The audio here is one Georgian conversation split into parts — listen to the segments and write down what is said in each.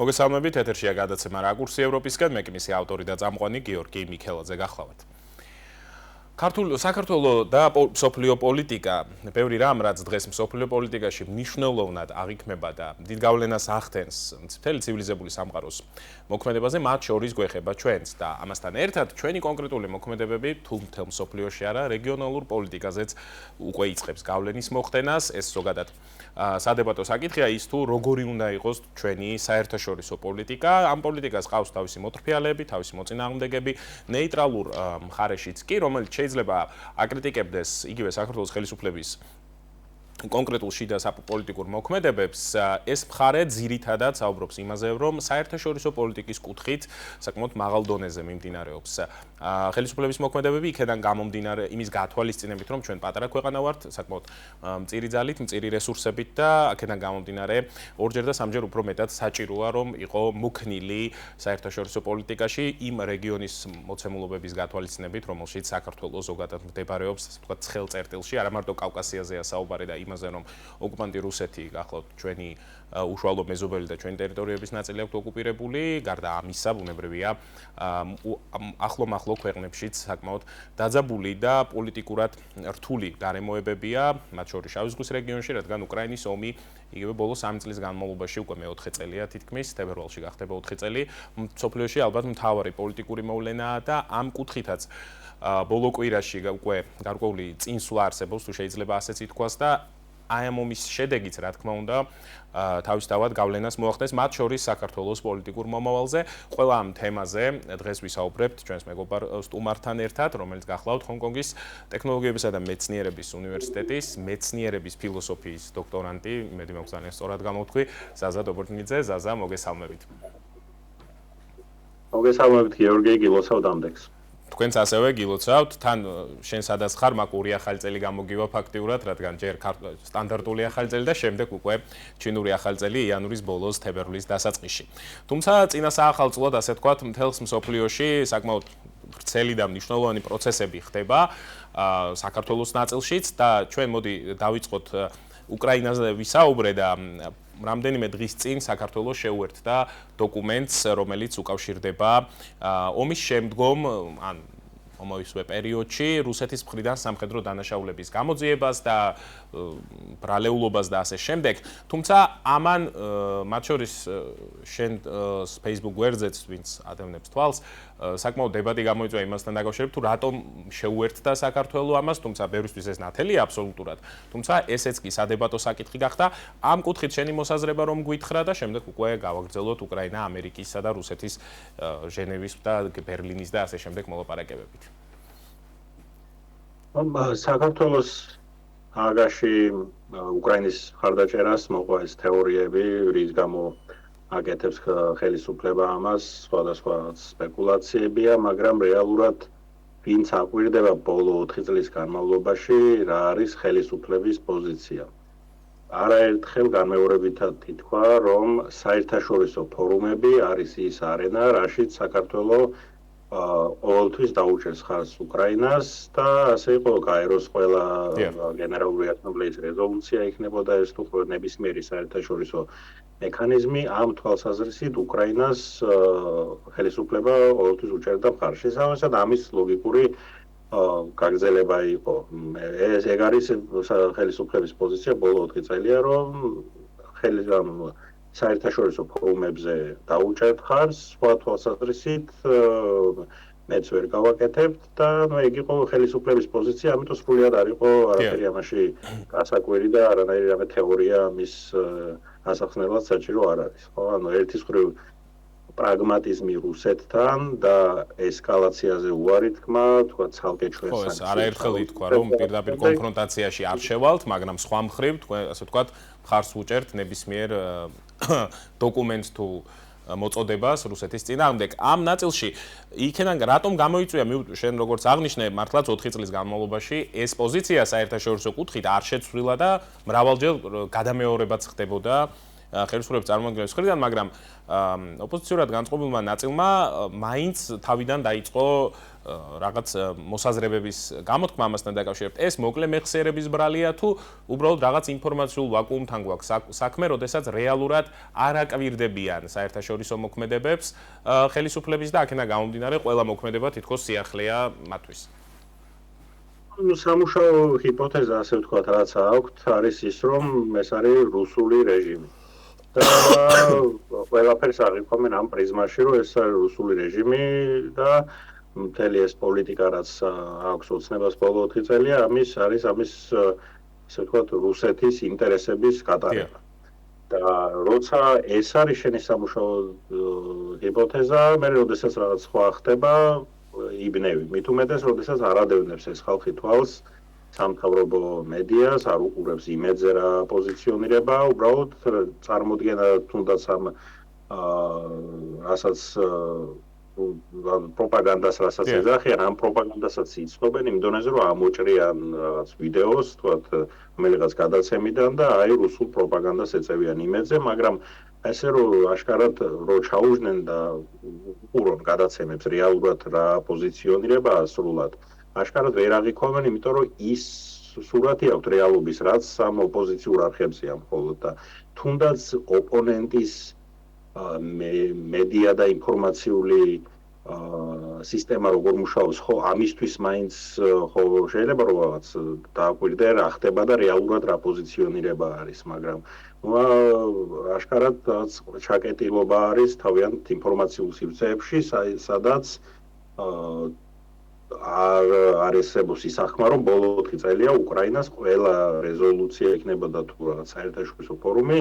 მოგესალმებით, ეთერშია გადაცემა რაკურსი ევროპისკენ, მე კი მისი ავტორი და წამყვანი გიორგი მიქელაძე გახლავთ. საქართველოს და მსოფლიო პოლიტიკა, ბევრი რამ, რაც დღეს მსოფლიო პოლიტიკაში მნიშვნელოვნად აღიქმება და დიდ გავლენას ახდენს მთელი ცივილიზებული სამყაროს მოქმედებაზე, მათ შორის გვეხება ჩვენს და ამასთან ერთად ჩვენი კონკრეტული მოქმედებები თუ მთელ მსოფლიოში არა, რეგიონალურ პოლიტიკაზეც უკვე იწყებს გავლენის მოხდენას, ეს ზოგადად სადებატო საკითხია ის თუ როგორი უნდა იყოს ჩვენი საერთაშორისო პოლიტიკა. Ამ პოლიტიკას ყავს თავისი მოტრფიალები, თავისი მოწინააღმდეგები, ნეიტრალურ მხარეშიც კი, რომელიც შეიძლება აკრიტიკებდეს იგივე საქართველოს ხელისუფლების კონკრეტულ შიდა პოლიტიკურ მოქმედებებს, ეს მხარე ძირითადად საუბრობს იმაზე, რომ საერთაშორისო პოლიტიკის კუთხით საკმაოდ მაღალ დონეზე მიმდინარეობს. ხელისუფლების მოქმედებები იქედან გამომდინარე იმის გათვალისწინებით, რომ ჩვენ პატარა ქვეყანა ვართ, საკმაოდ მწირი ძალით, მწირი რესურსებით და აქედან გამომდინარე ორჯერ და სამჯერ უფრო მეტად საჭიროა, რომ იყო მუქნილი საერთაშორისო პოლიტიკაში იმ რეგიონის მოცემულობების გათვალისწინებით, რომელშიც საქართველოს ზოგადად მდებარეობს, თქვა ცხელ წერტილში, არა მარტო კავკასიაზეა საუბარი და იმაზე, რომ ოკუპანტი რუსეთი გახლავთ ჩვენი უშუალო მეზობელი და ჩვენი ტერიტორიების ნაწილი აქვს ოკუპირებული, გარდა ამისა, ბუნებრივია, ახლო-მახლო ქვეყნებშიც საკმაოდ დაძაბული და პოლიტიკურად რთული გარემოებებია, მათ შორის შავი ზღვის რეგიონში, რადგან უკრაინის ომი იგივე ბოლო 3 წლის განმავლობაში უკვე მე-4 წელია თითქმის, თებერვალში გახდება 4 წელი, მსოფლიოში ალბათ მთავარი პოლიტიკური მოვლენაა და ამ კუთხითაც ბოლო კვირაში უკვე გარკვეული წინსვლა არსებობს, თუ შეიძლება ასეც ითქვას და აი ამ ომის შედეგიც, რა თქმა უნდა, თავისთავად გავლენას მოახდენს მათ შორის საქართველოს პოლიტიკურ მომავალზე. ყველა ამ თემაზე დღეს ვისაუბრებთ ჩვენს მეგობარ სტუმართან ერთად, რომელიც გახლავთ ჰონკონგის ტექნოლოგიებისა და მეცნიერების უნივერსიტეტის მეცნიერების ფილოსოფიის დოქტორანტი, იმედი მაქვს ძალიან სწორად გამოვთქვი, ზაზა დობორტნიძე. ზაზა, მოგესალმებით. მოგესალმებით, გიორგი, გილოცავთ ამდენს. თქვენც ასევე გილოცავთ, თან შენ სადაც ხარ, მაკური ახალი წელი გამოგივა ფაქტიურად, რადგან ჯერ სტანდარტული ახალი წელი და შემდეგ უკვე ჩინური ახალი წელი იანვრის ბოლოს, თებერვლის დასაწყისში. თუმცა წინა საახალწლოდ, ასე ვთქვათ, მთელს მსოფლიოში საკმაოდ ვრცელი და მნიშვნელოვანი პროცესები ხდება საქართველოს ნაწილშიც და ჩვენ მოდი დავიწყოთ უკრაინაზე ვისაუბრე და რამდენიმე დღის წინ საქართველოს შეუერთდა დოკუმენტს, რომელიც უკავშირდება ომის შემდგომ ან ომისვე პერიოდში რუსეთის მხრიდან სამხედრო დანაშაულების გამოძიებას და ბრალეულობას და ასე შემდეგ. თუმცა ამან მათ შორის შენ Facebook გვერდზეც ვინც ადევნებს თვალს, საკმაოდ დებატი გამოიწვია იმასთან დაკავშირებით, თუ რატომ შეუერთდა საქართველოს ამას, თუმცა ბევრისთვის ეს ნათელია აბსოლუტურად. თუმცა ესეც კი სადებატო საკითხი გახდა. ამ კუთხით შენი მოსაზრება რომ გითხრა და შემდეგ უკვე გავაგრძელოთ უკრაინა, ამერიკისა და რუსეთის ჟენევის და ბერლინის და ასე შემდეგ მოლაპარაკებებით. საქართველოს აგაში უკრაინის ხარდაჭერას მოყვა ეს თეორიები, რის გამო აკეთებს ხელისუფლება ამას, სხვადასხვა სპეკულაციებია, მაგრამ რეალურად ვინც აკვირდება ბოლო 4 წლის განმავლობაში, რა არის ხელისუფლების პოზიცია. არაერთხელ განმეორებითად ითქვა, რომ საერთაშორისო ფორუმები არის ის არენა, რაშიც საქართველოს ყოველთვის დაუჭერს ხარს უკრაინას და ასე იყო გაეროს ყველა გენერალური ასამბლეის რეზოლუცია იქნებოდა ეს თუ ნებისმიერი საერთაშორისო მექანიზმი ამ თვალსაზრისით უკრაინას ხელისუფლება ყოველთვის უჭერდა მხარს. შესაბამისად ამის ლოგიკური გაგრძელება იყო. ეგ არის ხელისუფლების პოზიცია ბოლო 4 წელია, რომ საერთაშორისო ფორუმებზე დაუჭერთ ხარს, სხვა თვალსაზრისით მეც ვერ გავაკეთებთ და ეგ იყო ხელისუფლების პოზიცია, ამიტომ სრულიად არ იყო არაფერი ამაში გასაკვირი და არანაირი რამე თეორია მის ასახსნელად საჭირო არ არის. ხო, ანუ ერთის მხრივ პრაგმატიზმი რუსეთთან და ესკალაციაზე უარი თქმა, თქვა ცალკე ჩვენ ხო, ეს არაერთხელ ითქვა, რომ პირდაპირ კონფრონტაციაში არ შევალთ, მაგრამ სხვა მხრივ, თქვენ ასე ვთქვათ, მხარს უჭერთ ნებისმიერ დოკუმენტს თუ მოწოდებას რუსეთის წინააღმდეგ. ამ ნაწილში იქიდან რატომ გამოიწვია, შენ როგორც აღნიშნე, მართლაც 4 წლის განმავლობაში ეს პოზიცია საერთაშორისო კუთხით არ შეცვლილა და მრავალჯერ გადამეორებაც ხდებოდა ხელისუფლების წარმომადგენლების მხრიდან, მაგრამ ოპოზიციურად განწყობილმა ნაწილმა მაინც თავიდან დაიწყო რაღაც მოსაზრებების გამოთქმა ამასთან დაკავშირებით. ეს მოკლე მეხსიერების ბრალია თუ უბრალოდ რაღაც ინფორმაციულ ვაკუუმთან გვაქვს საქმე, როდესაც რეალურად არ აკვირდებიან საერთაშორისო მოქმედებებს ხელისუფლების და აქედან გამომდინარე ყველა მოქმედება თითქოს სიახლეა მათთვის. სამუშაო ჰიპოთეზა, ასე ვთქვათ, რაც აქვთ, არის ის, რომ ეს არის რუსული რეჟიმი. და ყველაფერს აღიქვამენ ამ პრიზმაში, რომ ეს არის რუსული რეჟიმი და მთელი ეს პოლიტიკა, რაც აქვს ოცნებას ბოლო 4 წელია, ამის ასე ვთქვათ, რუსეთის ინტერესების გატარება. და როცა ეს არის შენი სამუშაო ჰიპოთეზა, მე როდესაც რაღაც სხვა ხდება, იბნევი. მით უმეტეს, როდესაც არ ადევნებს ეს ხალხი თვალს სამთავრობო მედიას, არ უყურებს იმედზე რა პოზიციონირება, უბრალოდ წარმოდგენა თუნდაც ამ რასაც პროპაგანდას რასაც ეძახიან, ამ პროპაგანდასაც იცნობენ იმ დონეზე, რომ ამოჭრიან რაღაც ვიდეოს, თქვათ, რომელიღაც გადაცემიდან და აი რუსულ პროპაგანდას ეწევიან იმედზე, მაგრამ ესე რომ აშკარად რო ჩაუждენ და უყურონ გადაცემებს რეალურად რა პოზიციონირებაა სრულად, აშკარად ვერ აღიქვამენ, იმიტომ რომ ის სურათი აქვთ რეალობის, რაც ამ ოპოზიციურ არხებზეა მხოლოდ და თუნდაც ოპონენტის მედია და ინფორმაციული სისტემა როგორ მუშაობს, ხო, ამისთვის მაინც ხო შეიძლება რომ რაღაც დააკვირდე რა ხდება და რეალურად რა პოზიციონირება არის, მაგრამ აშკარად ჩაკეტილობა არის თავიანთ ინფორმაციულ სივრცეებში, სადაც არ ესებოს ისახმა, რომ ბოლო 4 წელია უკრაინას ყველა რეზოლუცია იქნებოდა თუ რაღაც საერთაშორისო ფორუმი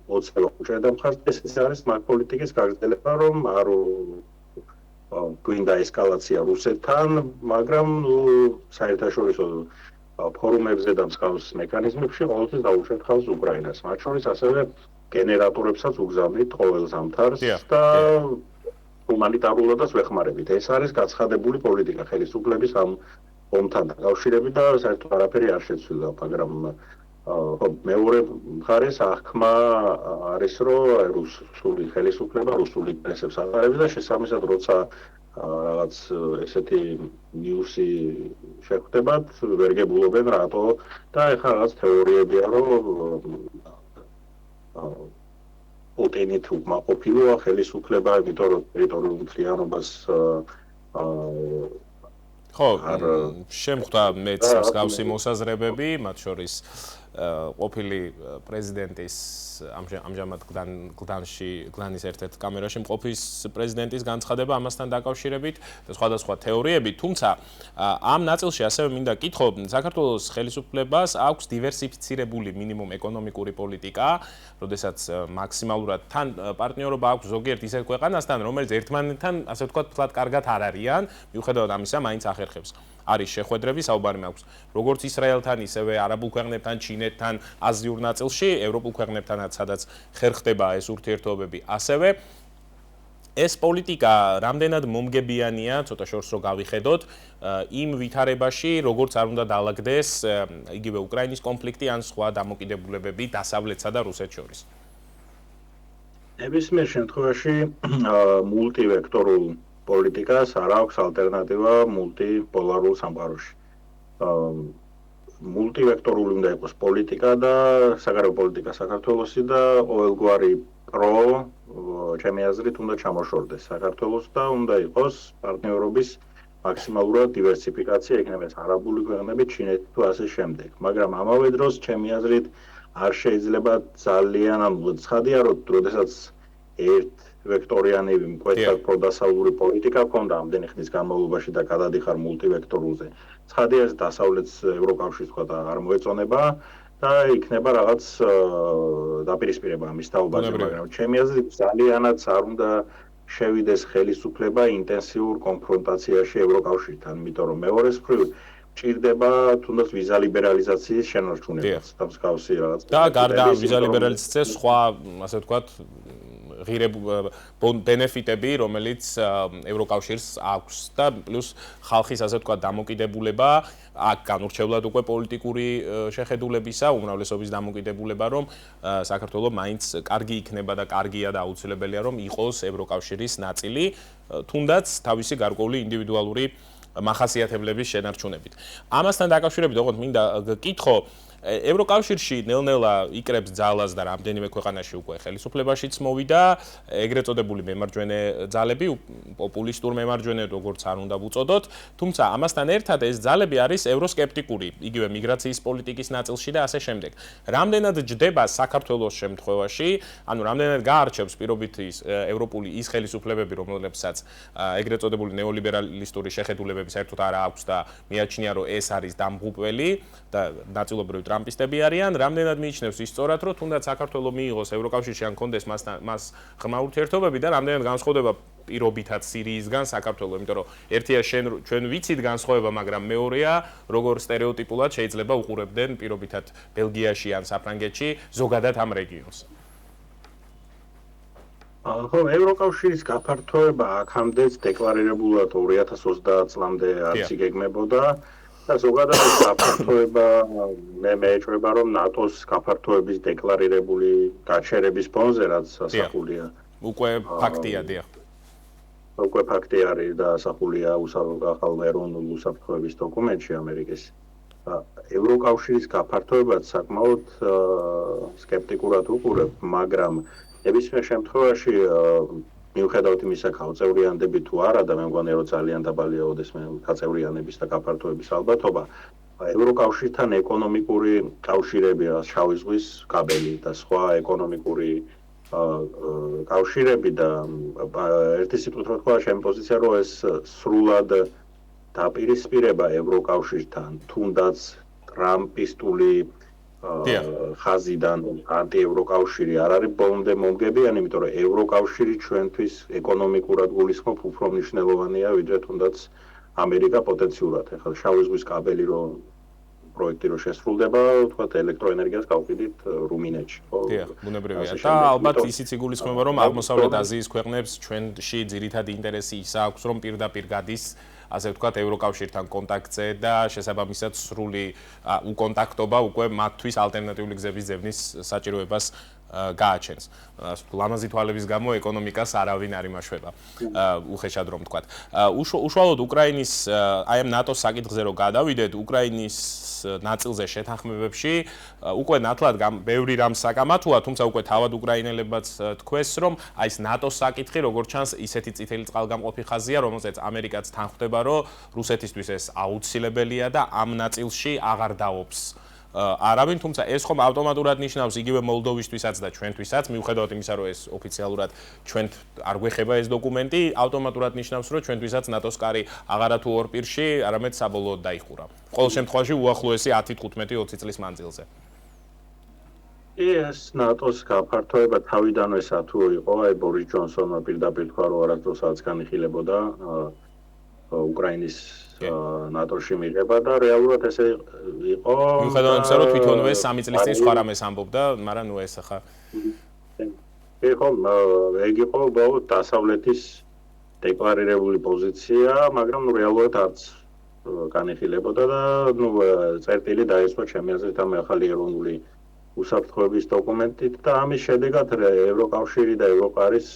20 წელი უჭერდა მხარს, ეს არის მაგ პოლიტიკის გაგრძელება, რომ არ გვინდა ესკალაცია რუსეთთან, მაგრამ საერთაშორისო ფორუმებზე და მსგავს მექანიზმებში ყოველთვის დაუშვათ ხალხს უკრაინას. მათ შორის ასევე გენერატორებსაც უგზავნით ყოველ ზამთარს და ჰუმანიტარულადაც ვეხმარებით. ეს არის გაცხადებული პოლიტიკა ხელისუფლების ამ ომთან დაკავშირებით და საერთოდ არაფერი არ შეცვლილა, მაგრამ მეორე მხარეს აღქმა არის, რომ რუსული ხელისუფლება რუსული ინტერესებს ატარებს და შესაბამისად, როცა რაღაც ესეთი ნიუსი შეხვდებათ, ვერ გებულობენ რატო და ეხლა რაღაც თეორიებია, რომ პუტინით უკმაყოფილოა ხელისუფლება, იმიტომ რომ ტერიტორიულ მთლიანობას ხო, შემხვდა მეც მსგავსი მოსაზრებები, მათ შორის ყოფილი პრეზიდენტის ამჟამად გლანის ერთ-ერთ კამერაში მყოფის პრეზიდენტის განცხადება ამასთან დაკავშირებით და სხვადასხვა თეორიები, თუმცა ამ ნაწილში ასევე მინდა კითხო, საქართველოს ხელისუფლებას აქვს დივერსიფიცირებული მინიმუმ ეკონომიკური პოლიტიკა, როდესაც მაქსიმალურად თან პარტნიორობა აქვს ზოგიერთ ისეთ ქვეყანასთან, რომელიც ერთმანეთთან, ასე ვთქვათ, ფლად კარგად არ არიან, მიუხედავად ამისა, მაინც ახერხებს. არის შეხვედრები, საუბარი მაქვს როგორც ისრაელთან, ისევე არაბულ ქვეყნებთან, ჩინეთთან, აზიურ ნაწილში, ევროპულ ქვეყნებთანაც, სადაც ხერხდება ეს ურთიერთობები. ასევე ეს პოლიტიკა რამდენად მომგებიანია, ცოტა შორს რო გავიხედოთ, იმ ვითარებაში, როგორც არ უნდა დაალაგდეს იგივე უკრაინის კონფლიქტი ან სხვა დამოკიდებულებები დასავლეთსა და რუსეთს შორის. ნებისმიერ შემთხვევაში მულტივექტორულ პოლიტიკას არ აქვს ალტერნატივა მულტიპოლარულ სამყაროში. მულტივექტორული უნდა იყოს პოლიტიკა და საგარეო პოლიტიკა საქართველოსი და ყოველგვარი ჩემი აზრით უნდა ჩამოშორდეს საქართველოს და უნდა იყოს პარტნიორობის მაქსიმალურად დივერსიფიკაცია, იქნება ეს არაბული ქვეყნები, ჩინეთი თუ ასე შემდეგ. მაგრამ ამავე დროს ჩემი აზრით არ შეიძლება ძალიან ცხადია, რომ როდესაც ვექტორიანი მკვეთრად პროდასავლური პოლიტიკა ქონდა ამდენი ხნის განმავლობაში და გადადიხარ მულტივექტორულზე. ცხადია ეს დასავლეთს ევროკავშირს თქვა და არ მოეწონება და იქნება რაღაც დაპირისპირება ამის თაობაზე, მაგრამ ჩემი აზრით ძალიანაც არ უნდა შევიდეს ხელისუფლება ინტენსიურ კონფრონტაციაში ევროკავშირთან, იმიტომ რომ მეორეს მხრივ ჭირდება თუნდაც ვიზა ლიბერალიზაციის შენარჩუნებაც და მსგავსი რაღაც. და გარდა ვიზა ლიბერალიზაციის სხვა, ასე ვთქვათ, ბენეფიტები, რომელიც ევროკავშირს აქვს და პლუს ხალხის ასე ვთქვათ დამოკიდებულება აქ განურჩევლად უკვე პოლიტიკური შეხედულებისა, უმრავლესობის დამოკიდებულება, რომ საქართველოს მაინც კარგი იქნება და კარგია და აუცილებელია რომ იყოს ევროკავშირის ნაწილი, თუნდაც თავისი გარკვეული ინდივიდუალური მახასიათებლების შენარჩუნებით. ამასთან დაკავშირებით, ოღონდ მინდა გკითხო, ევროკავშირში ნელ-ნელა იკრებს ძალას და რამდენიმე ქვეყანაში უკვე ხელისუფლებაშიც მოვიდა ეგრეთ წოდებული მემარჯვენე ძალები, პოპულისტურ მემარჯვენე, როგორც არ უნდა ვუწოდოთ, თუმცა ამასთან ერთად ეს ძალები არის ევროსკეპტიკური, იგივე მიგრაციის პოლიტიკის ნაწილში და ასე შემდეგ. რამდენად ჯდება საქართველოს შემთხვევაში, ანუ რამდენად გაარჩევს პირობითი ევროპული ის ხელისუფლებები, რომლებსაც ეგრეთ წოდებული ნეოლიბერალისტური შეხედულებები საერთოდ არ აქვს და მიაჩნია, რომ ეს არის დამღუპველი და ნაწილობრივ ტრამპისტები არიან, რამდენად მიიჩნევს ის სწორად, რომ თუნდაც საქართველოს მიიღოს ევროკავშირში ან კონდეს მას ღრმა ურთიერთობები და რამდენად განსხვავდება პირობითად სირიისგან საქართველოს, იმიტომ რომ ერთია ჩვენ ვიცით განსხვავება, მაგრამ მეორეა, როგორ სტერეოტიპულად შეიძლება უყურებდნენ პირობითად ბელგიაში ან საფრანგეთში ზოგადად ამ რეგიონს. ხო, ევროკავშირის გაფართოება აქამდეც დეკლარირებულად 2030 წლამდე არც იგეგმებოდა. და ზოგადად გაფართოება მე მეეჭვება რომ ნატოს გაფართოების დეკლარირებული გაჩერების ფონზე რაც ასახულია უკვე ფაქტია დიახ უკვე ფაქტი არის და ასახულია ახალ ეროვნულ უსაფრთხოების დოკუმენტში ამერიკის ევროკავშირის გაფართოებაც საკმაოდ სკეპტიკურად უყურებ მაგრამ ნებისმიერ შემთხვევაში მიუხედავად იმისა, ქალწევრიანდები თუ არა და მე მგონი რომ ძალიან დაბალია ოდესმე ქალწევრიანების და გაფართოების ალბათობა, ევროკავშირთან ეკონომიკური კავშირები, შავი ზღვის კაბელი და სხვა ეკონომიკური კავშირები და ერთი სიტყვით რო თქვა, ჩემი პოზიცია რომ ეს სრულად დაპირისპირება ევროკავშირთან, თუნდაც ტრამპისტული ხაზიდან ანტიევროკავშირი არ არის ბოლომდე მომგებიანი, იმიტომ რომ ევროკავშირი ჩვენთვის ეკონომიკურად გულისხმობ უფრო მნიშვნელოვანია, ვიდრე თუნდაც ამერიკა პოტენციურად. ეხლა შავი ზღვის კაბელი რომ პროექტი რო შესრულდება, თქვათ ელექტროენერგიას გავყიდით რუმინეთში, ხო? დიახ, ბუნებრივია. და ალბათ ისიც იგულისხმება, რომ აღმოსავლეთ აზიის ქვეყნებს ჩვენში ძირითადი ინტერესი ის აქვს, რომ პირდაპირ გადის ასე ვთქვათ ევროკავშირთან კონტაქტზე და შესაბამისად სრული უკონტაქტობა უკვე მათთვის ალტერნატიული გზების ძებნის საჭიროებას გააჩენს. ლამაზი თვალების გამო ეკონომიკას არავინ არ იმაშვება. უხეშად რომ ვთქვათ. უშუალოდ უკრაინის აი ამ ნატოს საკითხზე რომ გადავიდეთ, უკრაინის ნაწილზე შეთანხმებებში უკვე ნათლად ბევრი რამ საკამათოა, თუმცა უკვე თავად უკრაინელებაც თქვეს, რომ აი ეს ნატოს საკითხი როგორც ჩანს ისეთი წითელი წყალგამყოფი ხაზია, რომელზეც ამერიკაც თანხმდება, რომ რუსეთისთვის ეს აუცილებელია და ამ ნაწილში აღარ დაობს არავინ, თუმცა ეს ხომ ავტომატურად ნიშნავს იგივე მოლდოვისთვისაც და ჩვენთვისაც, მიუხედავად იმისა, რომ ეს ოფიციალურად ჩვენ არ გვეხება ეს დოკუმენტი, ავტომატურად ნიშნავს, რომ ჩვენთვისაც ნატოს კარი აღარა თუ ორ პირში, არამედ საბოლოოდ დაიხურა. ყოველ შემთხვევაში უახლოესი 10-15-20 წლის მანძილზე. ეს ნატოს გაფართოება თავიდანვე სათუ იყო, აი ბორის ჯონსონმა პირდაპირ თქვა, რომ არასდროსაც განიხილებოდა უკრაინის ნატოში მიღება და რეალურად ესე იყო. მიუხედავად იმისა, რომ თვითონვე 3 წლის წინ სხვა რამეს ამბობდა, მაგრამ ნუ ეს ახლა ეგ იყო უბრალოდ დასავლეთის დეკლარირებული პოზიცია, მაგრამ ნუ რეალურად არც განიხილებოდა და ნუ წერტილი დაესვა ჩემი აზრით ამ ახალი ეროვნული უსაფრთხოების დოკუმენტით და ამის შედეგად ევროკავშირი და ევროპა არის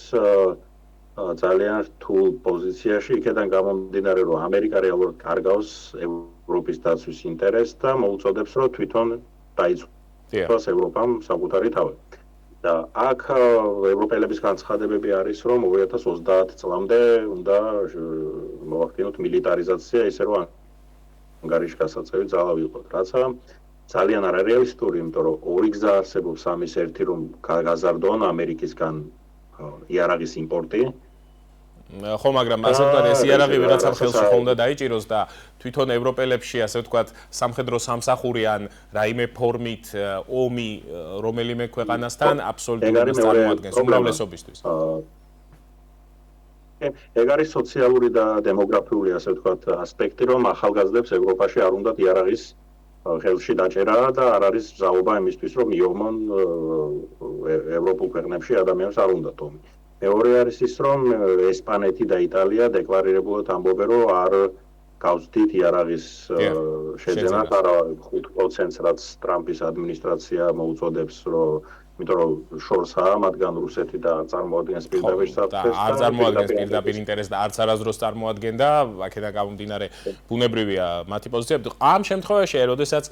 ძალიან რთულ პოზიციაში, იქიდან გამომდინარე, რომ ამერიკა რეალურად კარგავს ევროპის დაცვის ინტერესს და მოუწოდებს, რომ თვითონ დაიწყოს ევროპამ საკუთარი თავი. და აქ ევროპელების განცხადებები არის, რომ 2030 წლამდე უნდა მოახდინოთ მილიტარიზაცია, ისე რომ ანგარიში გასაწევი ძალა ვიყოთ, რაც ძალიან არარეალისტური, იმიტომ რომ ორი გზა არსებობს ამის, ერთი რომ გაზარდონ ამერიკისგან იარაღის იმპორტი. ხო, მაგრამ ასე ვთქვათ, ეს იარაღი ვიღაცამ ხელში ხომ უნდა დაიჭიროს და თვითონ ევროპელებში, ასე ვთქვათ, სამხედრო სამსახური ან რაიმე ფორმით ომი რომელიმე ქვეყანასთან აბსოლუტურად წარმოადგენს უმრავლესობისთვის. ეგ არის სოციალური და დემოგრაფიული, ასე ვთქვათ, ასპექტი, რომ ახალგაზრდებს ევროპაში არ უნდათ იარაღის ხელში დაჭერაა და არ არის მზაობა იმისთვის, რომ იომონ ევროპულ ქვეყნებში ადამიანს არ უნდა თომი. მეორე არის ის, რომ ესპანეთი და იტალია დეკლარირებულად ამბობენ, რომ არ გავსდით იარაღის შეძენას, არა 5%-ს, რაც ტრამპის ადმინისტრაცია მოუწოდებს, იმიტომ რომ შორსაა მათგან რუსეთი და წარმოადგენს პირდაპირ საფრთხეს და არ წარმოადგენს პირდაპირ ინტერესს და არც არასდროს წარმოადგენდა, აქედან გამომდინარე ბუნებრივია მათი პოზიცია. ამ შემთხვევაში, როდესაც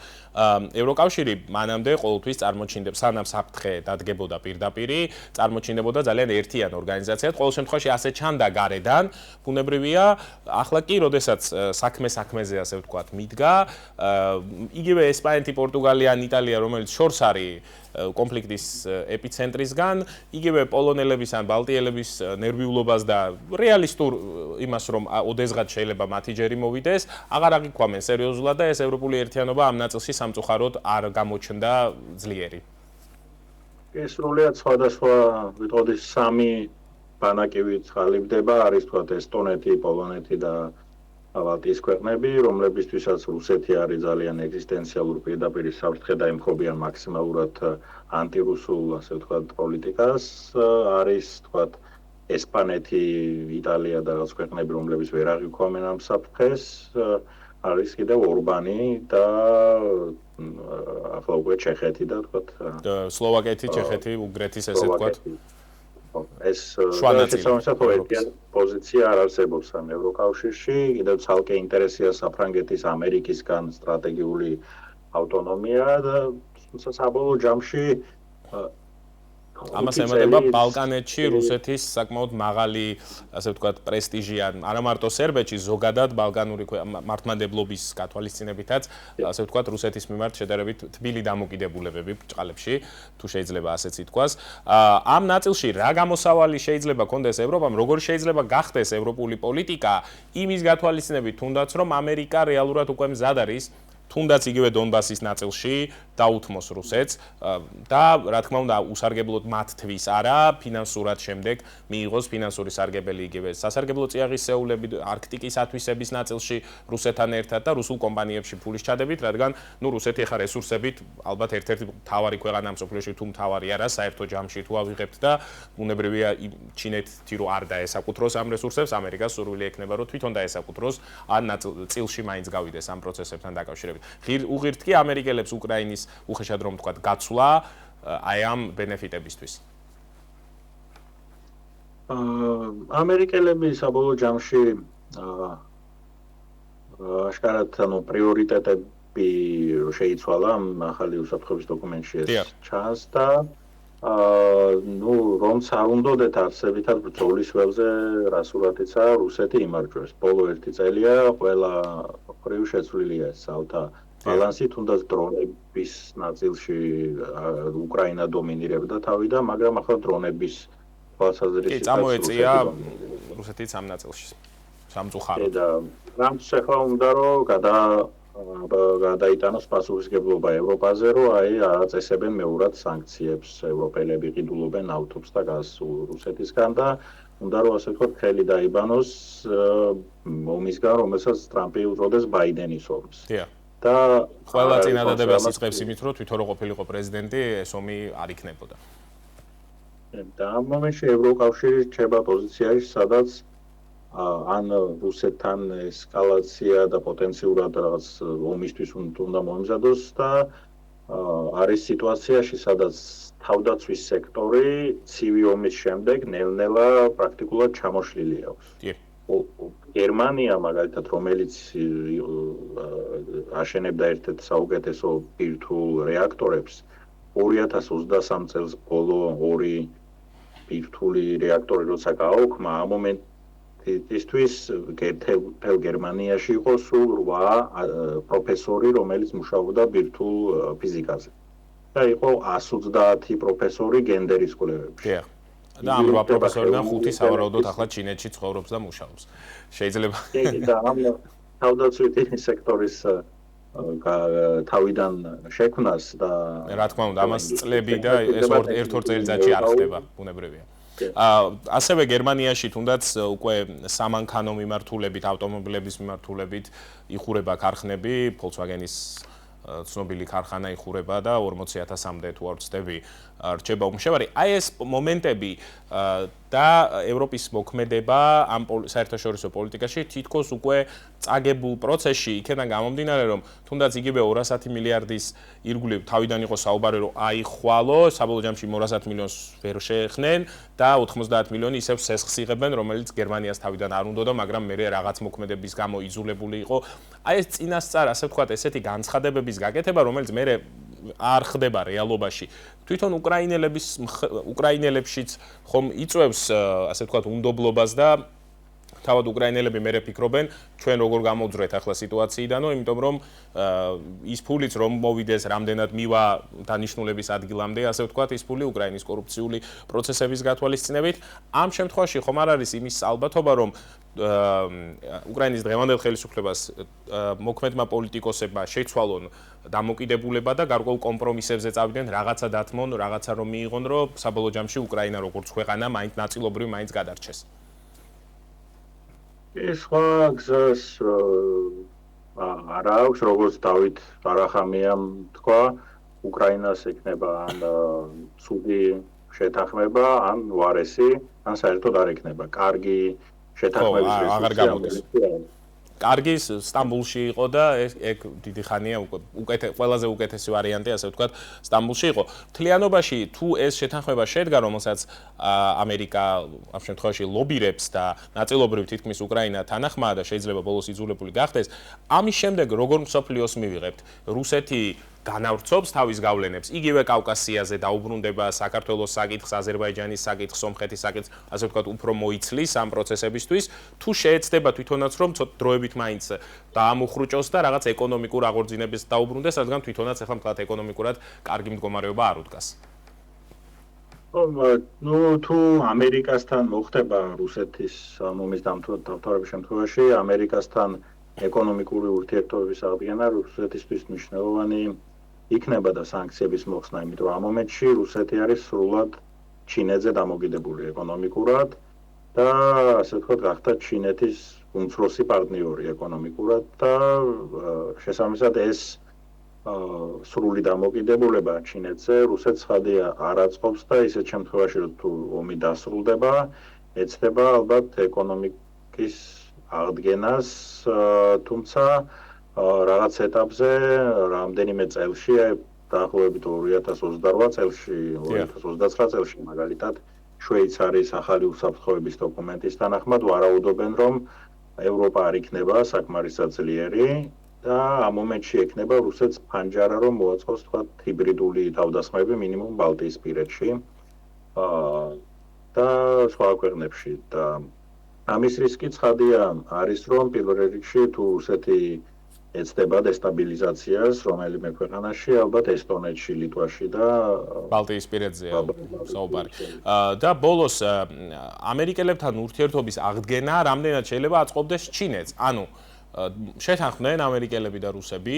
ევროკავშირი მანამდე ყოველთვის წარმოჩინდება, სანამ საფრთხე დადგებოდა პირდაპირი, წარმოჩინდებოდა ძალიან ერთიან ორგანიზაციად. ყოველ შემთხვევაში ასე ჩანდა გარედან, ბუნებრივია, ახლა კი, როდესაც საქმეზე ასე ვთქვათ, მიდგა, იგივე ესპანეთი, პორტუგალია, იტალია, რომელიც შორს არის კონფლიქტის ეპიცენტრისგან, იგივე პოლონელების ან ბალტიელების ნერვიულობას და რეალისტურ იმას, რომ ოდესღაც შეიძლება მათი ჯერი მოვიდეს, აღარ აღიქვამენ სერიოზულად და ეს ევროპული ერთიანობა ამ ნაწილში სამწუხაროდ არ გამოჩნდა ძლიერი. ეს სრულიად სხვადასხვა, ვიტყოდი, სამი ბანაკივით ყალიბდება, არის თქვა ესტონეთი, პოლონეთი და ბალტიის ქვეყნები, რომლებისთვისაც რუსეთი არის ძალიან ეგზისტენციალურ პირდაპირ საფრთხე და ემხობიან მაქსიმალურად ანტირუსულ, ასე ვთქვათ, პოლიტიკას, არის თქვა ესპანეთი, იტალია და რაღაც ქვეყნები, რომლებიც ვერ აღიქვამენ ამ საფრთხეს, არის კიდევ ორბანი და ახლა უკვე ჩეხეთი და თქვა სლოვაკეთი, ჩეხეთი, უგრეთის ესე ვთქვათ. ეს შესაბამისად პოზიცია არ არსებობს ამ ევროკავშირში, კიდევ ცალკე ინტერესია საფრანგეთის, ამერიკისგან სტრატეგიული ავტონომია და საბოლოო ჯამში ამას ემატება ბალკანეთში რუსეთის საკმაოდ მაღალი, ასე ვთქვათ, პრესტიჟი ან არა მარტო სერბეთში, ზოგადად ბალკანური მართლმადიდებლობის გათვალისწინებითაც, ასე ვთქვათ, რუსეთის მიმართ შედარებით თბილი დამოკიდებულებები ბრჭყალებში, თუ შეიძლება ასეც ითქვას. ამ ნაწილში რა გამოსავალი შეიძლება კონდეს ევროპამ, როგორ შეიძლება გახდეს ევროპული პოლიტიკა იმის გათვალისწინებით, თუნდაც რომ ამერიკა რეალურად უკვე მზად არის თუნდაც იგივე დონბასის ნაწილში დაუთმოს რუსეთს და რა თქმა უნდა უსარგებლოდ მათთვის არა ფინანსურად შემდეგ მიიღოს ფინანსური სარგებელი იგივე სასარგებლო წიაღისეულები არქტიკის ათვისების ნაწილში რუსეთთან ერთად და რუსულ კომპანიებში ფულის ჩადებით, რადგან ნუ რუსეთი ახლა რესურსებით ალბათ ერთ-ერთი მთავარი ქვეყანა მსოფლიოში თუ მთავარი არა საერთო ჯამში თუ ავიღებთ და ბუნებრივია ჩინეთი რო არ დაესაკუთროს ამ რესურსებს, ამერიკას სურვილი ექნება რომ თვითონ დაესაკუთროს ან წილში მაინც გავიდეს ამ პროცესებთან დაკავშირებით. უღირთ კი ამერიკელებს უკრაინის უხეშად რომ თქვა გაცვლა აი ამ ბენეფიტებისთვის. ამერიკელები საბოლოო ჯამში აშკარად პრიორიტეტები შეიცვალა ახალი უსაფრთხოების დოკუმენტში ეს ჩანს და რომც არ უნდათ არსებითად ბრძოლის ველზე რასურათიცა რუსეთი იმარჯვებს. ბოლო ერთი წელია ყველა მხრივ შეცვლილია საალთა ბალანსი, თუნდაც დრონების ნაწილში უკრაინა დომინირებდა თავი და მაგრამ ახლა დრონების თვალსაზრისით წამოეწია რუსეთიც ამ ნაწილში სამწუხაროდ. და ტრამპს ახლა უნდა რომ გადაიტანოს პასუხისმგებლობა ევროპაზე, რომ აი აწესებენ მეურად სანქციებს, ევროპელები ყიდულობენ ნავთობს და გაზს რუსეთისგან და უნდა რომ ასე ვთქვათ ხელი დაიბანოს ომისგან, რომელსაც ტრამპი უწოდეს ბაიდენის ომს. და ყველა წინადადებას იწყებს იმით, რომ თვითონ რო ყოფილიყო პრეზიდენტი, ეს ომი არ იქნებოდა. და ამ მომენტში ევროკავშირი რჩება პოზიციაში, სადაც ან რუსეთთან ესკალაცია და პოტენციურად რაღაც ომისთვის უნდა მოემზადოს და არის სიტუაციაში, სადაც თავდაცვის სექტორი ცივი ომის შემდეგ ნელ-ნელა პრაქტიკულად ჩამოშლილი აქვს. გერმანია მაგალითად, რომელიც აშენებდა ერთ-ერთ საუკეთესო ბირთვულ რეაქტორებს, 2023 წელს ბოლო ორი ბირთვული რეაქტორი როცა გააუქმა, ამ მომენტისთვის მთელ გერმანიაში იყო სულ 8 პროფესორი, რომელიც მუშაობდა ბირთვულ ფიზიკაზე. და იყო 130 პროფესორი გენდერის კვლევებში. და ამ 8 პროფესორიდან 5 სავარაუდოდ ახლა ჩინეთში ცხოვრობს და მუშაობს. შეიძლება და ამ თავდაცვითი სექტორის თავიდან შექმნას და რა თქმა უნდა ამას წლები და ეს ერთ-ორ წელიწადში არ ხდება ბუნებრივია. ასევე გერმანიაში თუნდაც უკვე სამანქანო მიმართულებით, ავტომობილების მიმართულებით იხურება ქარხნები, Volkswagen-ის ცნობილი ქარხანა იხურება და 40,000-მდე თუ არ ვცდები რჩება უმშევარი. აი ეს მომენტები და ევროპის მოქმედება ამ საერთაშორისო პოლიტიკაში თითქოს უკვე წაგებულ პროცესში იქიდან გამომდინარე, რომ თუნდაც იგივე 210 მილიარდის ირგვლივ თავიდან იყო საუბარი, რომ აიხვალო, საბოლოო ჯამში 210 მილიონს ვერ შეეხნენ და 90 მილიონი ისევ სესხს იღებენ, რომელიც გერმანიას თავიდან არ უნდოდა, მაგრამ მე რაღაც მოქმედების გამო იძულებული იყო. აი ეს წინასწარ, ასე ვთქვათ, ესეთი განცხადებების გაკეთება, რომელიც მე არ ხდება რეალობაში. თვითონ უკრაინელებშიც ხომ იწვევს, ასე ვთქვათ, უნდობლობას და თავად უკრაინელები მე ფიქრობენ, ჩვენ როგორ გამოვძვრეთ ახლა სიტუაციიდანო, იმიტომ რომ ის ფულიც რომ მოვიდეს, რამდენად მივა დანიშნულების ადგილამდე, ასე ვთქვათ, ის ფული უკრაინის კორუფციული პროცესების გათვალისწინებით. ამ შემთხვევაში ხომ არ არის იმის ალბათობა, რომ უკრაინის დღევანდელ ხელისუფლებას მოქმედმა პოლიტიკოსებმა შეცვალონ დამოკიდებულება და გარკვეულ კომპრომისებზე წავიდნენ, რაღაცა დათმონ, რაღაცა რომ მიიღონ, რომ საბოლოო ჯამში უკრაინა როგორც ქვეყანა მაინც ნაწილობრივ მაინც გადარჩეს. ეს სხვა გზას არ აქვს, როგორც დავით ყარახამიამ თქვა, უკრაინას ექნება ან ცუდი შეთანხმება, ან უარესი, ან საერთოდ არ ექნება. კარგი შეთანხმების აღარ გამოდის. კარგი სტამბულში იყო და ეგ დიდი ხანია ყველაზე უკეთესი ვარიანტი, ასე ვთქვათ, სტამბულში იყო. მთლიანობაში თუ ეს შეთანხმება შედგა, რომელსაც ამერიკა ამ შემთხვევაში ლობირებს და ნაწილობრივ თითქმის უკრაინა თანახმაა და შეიძლება ბოლოს იძულებული გახდეს, ამის შემდეგ როგორ მსოფლიოს მივიღებთ? რუსეთი განავრცობს თავის გავლენებს, იგივე კავკასიაზე დაუბრუნდება საქართველოს საკითხს, აზერბაიჯანის საკითხს, სომხეთის საკითხს, ასე ვთქვათ, უფრო მოიცლის ამ პროცესებისთვის, თუ შეეცდება თვითონაც რომ დროებით მაინც დაამუხრუჭოს და რაღაც ეკონომიკურ აღორძინებას დაუბრუნდეს, რადგან თვითონაც ახლა თქვათ ეკონომიკურად კარგი მდგომარეობა არ უდგას. თუ ამერიკასთან მოხდება რუსეთის ომის დამთავრების შემთხვევაში, ამერიკასთან ეკონომიკური ურთიერთობების აღდგენა რუსეთისთვის მნიშვნელოვანი იქნება და სანქციების მოხსნა, იმიტომ რომ ამ მომენტში რუსეთი არის სრულად ჩინეთზე დამოკიდებული ეკონომიკურად და ასე ვთქვათ, გახდა ჩინეთის უმცროსი პარტნიორი ეკონომიკურად და შესაბამისად ეს სრული დამოკიდებულება ჩინეთზე რუსეთს ხადია არ აწყობს და ისეთ შემთხვევაში, რომ თუ ომი დასრულდება, ეცდება ალბათ ეკონომიკის აღდგენას, თუმცა რაღაც ეტაპზე, რამდენიმე წელში, დაახლოებით 2028 წელში, 2029 წელში, მაგალითად, შვეიცარიის ახალი უსაფრთხოების დოკუმენტის თანახმად ვარაუდობენ, რომ ევროპა არ იქნება საკმარისად ძლიერი და ამ მომენტში ექნება რუსეთს ფანჯარა, რომ მოაწყოს, თქვათ, ჰიბრიდული თავდასხმები მინიმუმ ბალტიისპირეთში და სხვა ქვეყნებში და ამის რისკი ცხადია არის, რომ პირველ რიგში თუ რუსეთი ეცდება დესტაბილიზაციას რომელიმე ქვეყანაში, ალბათ ესტონეთში, ლიტვაში და ბალტიისპირეთზეა საუბარი. და ბოლოს ამერიკელებთან ურთიერთობის აღდგენა რამდენად შეიძლება აწყობდეს ჩინეთს? ანუ შეთანხმდნენ ამერიკელები და რუსები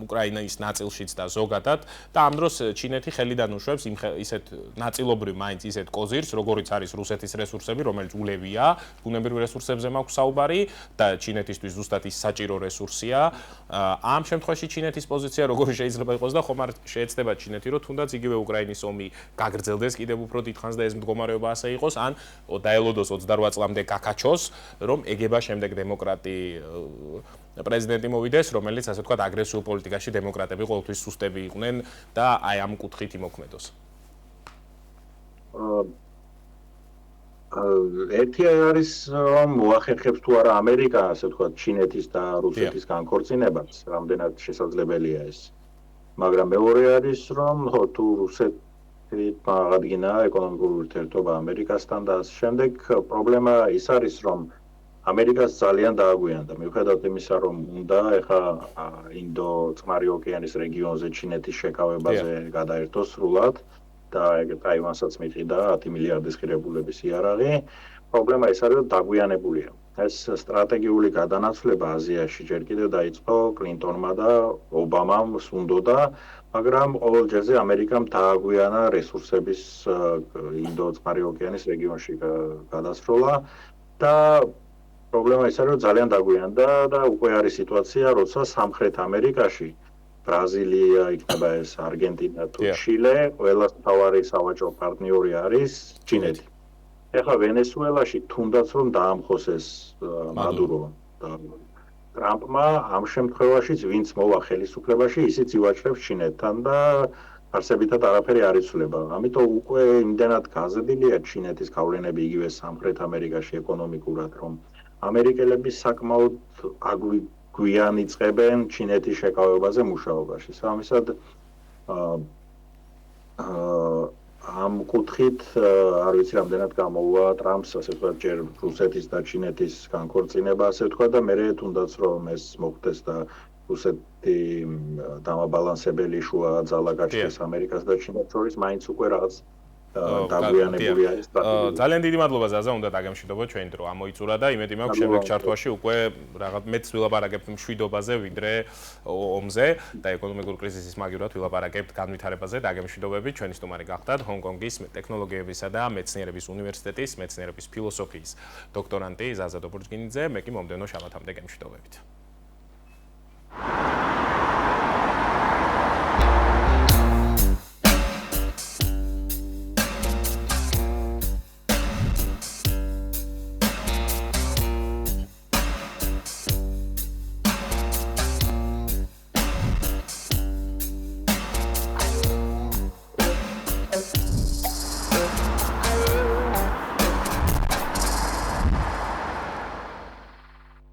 უკრაინის ნაწილშიც და ზოგადად და ამ დროს ჩინეთი ხელიდან უშვებს ისეთ ნაწილობრივ მაინც ისეთ კოზირს, როგორიც არის რუსეთის რესურსები, რომელიც ულევია, ბუნებრივ რესურსებზე მაქვს საუბარი და ჩინეთისთვის ზუსტად ის საჭირო რესურსია. ამ შემთხვევაში ჩინეთის პოზიცია როგორი შეიძლება იყოს და ხომ არ შეეცდება ჩინეთი, რომ თუნდაც იგივე უკრაინის ომი გაგრძელდეს კიდევ უფრო დიდხანს და ეს მდგომარეობა ასე იყოს, ან დაელოდოს 28 წლამდე გაკაჩოს, რომ ეგება შემდეგ დემოკრატი პრეზიდენტი მოვიდეს, რომელიც ასე ვთქვათ აგრესიულ პოლიტიკაში დემოკრატები ყოველთვის სუსტები იყვნენ და აი ამ კუთხით იმოქმედოს. ერთი არის რომ მოახერხებს თუ არა ამერიკა, ასე ვთქვათ, ჩინეთის და რუსეთის განქორწინებას, რამდენად შესაძლებელია ეს. მაგრამ მეორე არის რომ თუ რუსეთი აღადგინა ეკონომიკური ურთიერთობა ამერიკასთან და ამ შემდეგ პრობლემა ის არის რომ ამერიკას ძალიან დააგვიანდა, მიუხედავად იმისა, რომ უნდა ეხა ინდო-წყნარი ოკეანის რეგიონზე ჩინეთის შეკავებაზე გადაერთოს სრულად და ტაივანსაც მიყიდა 10 მილიარდის ღირებულების იარაღი, პრობლემა ის არის, რომ დაგვიანებულია. ეს სტრატეგიული გადანაცვლება აზიაში ჯერ კიდევ დაიწყო კლინტონმა და ობამამ სუნდოდა, მაგრამ ყოველ ჯერზე ამერიკამ დააგვიანა რესურსების ინდო-წყნარი ოკეანის რეგიონში გადასროლა და პრობლემა ის არის, რომ ძალიან დაგვიანდა და უკვე არის სიტუაცია, როცა სამხრეთ ამერიკაში ბრაზილია, იქნება ეს არგენტინა თუ ჩილე, ყველას თავარი სავაჭრო პარტნიორი არის ჩინეთი. ეხლა ვენესუელაში თუნდაც რომ დაამხოს ეს მადურო და ტრამპმა ამ შემთხვევაშიც ვინც მოვა ხელისუფლებაში, ისიც ივაჭრებს ჩინეთთან და არსებითად არაფერი არ იცვლება. ამიტომ უკვე იმდენად გაზრდილია ჩინეთის გავლენები იგივე სამხრეთ ამერიკაში ეკონომიკურად, რომ ამერიკელები საკმაოდ გვიან იწყებენ ჩინეთის შეკავებაზე მუშაობაში. სამისად ამ კუთხით არ ვიცი რამდენად გამოვა ტრამპს ასე ვთქვათ ჯერ რუსეთის და ჩინეთის განქორწინება ასე ვთქვათ და მე თუნდაც რომ ეს მოხდეს და რუსეთი დამაბალანსებელი შუა ძალა გაჩნდეს ამერიკას და ჩინეთს შორის მაინც უკვე რაღაც დაგვიანებული არის სტრატეგია. ძალიან დიდი მადლობა ზაზა, უნდა დაგემშვიდობოთ ჩვენი დრო ამოიწურა და იმედი მაქვს შემდეგ ჩართვაში უკვე რაღაც მეც ვილაპარაკებთ მშვიდობაზე ვიდრე ომზე და ეკონომიკური კრიზისის მაგივრად ვილაპარაკებთ განვითარებაზე. დაგემშვიდობებით, ჩვენი სტუმარი გახდათ ჰონკონგის ტექნოლოგიებისა და მეცნიერების უნივერსიტეტის მეცნიერების ფილოსოფიის დოქტორანტი ზაზა დობურჯგინიძე. მე კი მომდევნო შაბათამდე გემშვიდობებით.